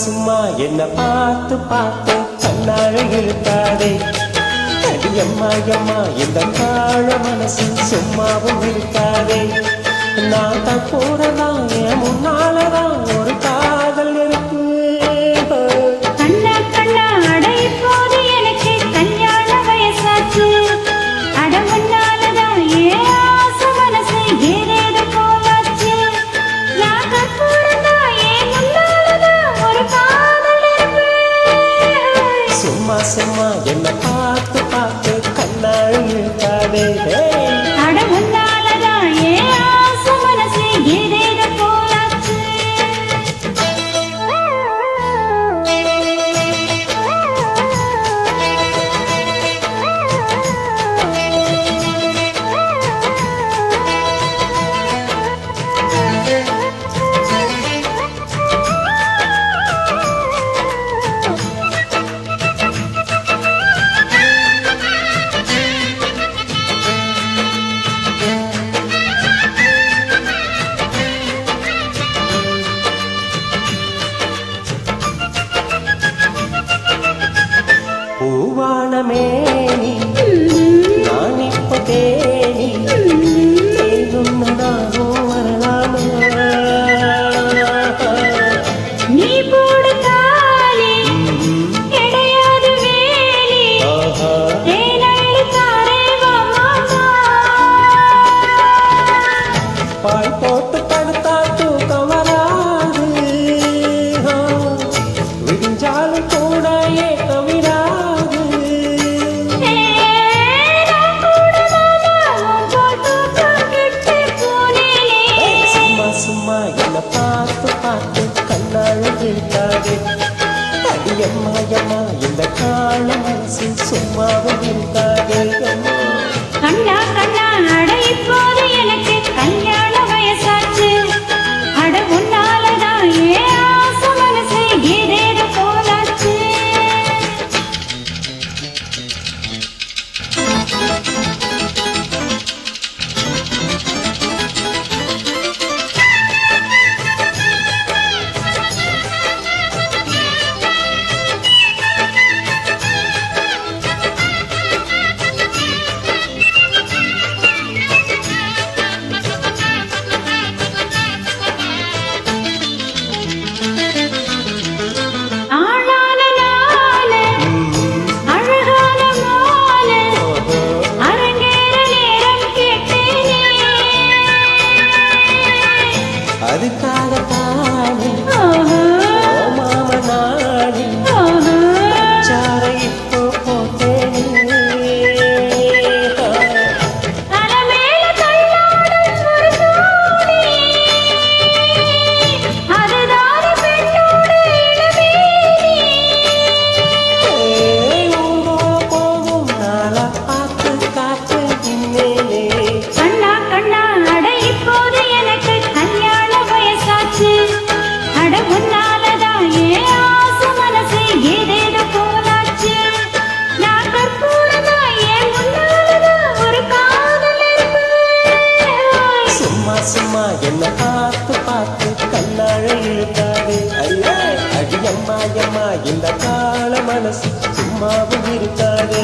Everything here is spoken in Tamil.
சும்மா என்ன பார்த்து பார்த்து கண்ணாழ இழுக்காதே. அடியம்மா அம்மா இந்த காழ மனசு சும்மாவும் இருக்காதே. நான் தான் கூடதான் என் முன்னாலதான் ஒரு காதல் இருக்கு. கண்ணா கண்ணா அடை போது எனக்கு கல்யாண வயசாச்சு. அட முன்னாலதான் ஏன் ஆசை மனசு ஏதேது போலாச்சு. நான் கூடதான் என் முன்னாலதான் ஒரு காதல் இருக்கு. சும்மா சும்மா என்ன பார்த்து பார்த்து கண்ணாழ இழுக்காதே. அட முன்னாலதான் ஏன் ஆசை மனசு ஏதேது போலாச்சு. பூவானமேனி நான் இப்ப தேனி தேனுன்னதாகவும் வரலாமா? நீ போடு தாலி கிடையாது வேலி. தேனள்ளி தாரே வா மாமா. பாய் போட்டு படுத்தா தூக்கம் வராது. விடிஞ்சாலும் கூட ஏக்கம் விடாது. சும்மா என்ன பார்த்து பார்த்து கண்ணாழ இருக்காது. அடியம்மா அம்மா இந்த கால மனசு சும்மாவும் இருக்காது. கண்ணா கண்ணா அட இப்போது எனக்கு கல்யாண வயசாச்சு. அட உன்னாலதான் ஏன் ஆசை மனசு ஏதேது போலாச்சு. ஆளான நானு அழகான மானு அரங்கேற நேரம் கேட்டேனே. அதுக்காக தானே ஓஹோ, மாம நாடி ஓஹோ. சாரை இப்போ போட்டேனே. தலைமேல தள்ளாடும் ஒரு தோணி. அதுதானே பெண்ணோட இளமேனி. ஊரோட போகும் நாளா பார்த்து காத்து நின்னேனே. கண்ணா கண்ணா அட இப்போது எனக்கு கல்யாண வயசாச்சு. அட உன்னாலதான் ஏன் ஆசை மனசு ஏதேது போலாச்சு. நான் கற்பூரதான் என் முன்னாலதான் ஒரு காதல் இருக்கு. சும்மா சும்மா என்ன பார்த்து பார்த்து கண்ணாழ இழுக்காது. ஐயா அடியம்மா அம்மா இந்த கால மனசு சும்மாவும் இருக்காது.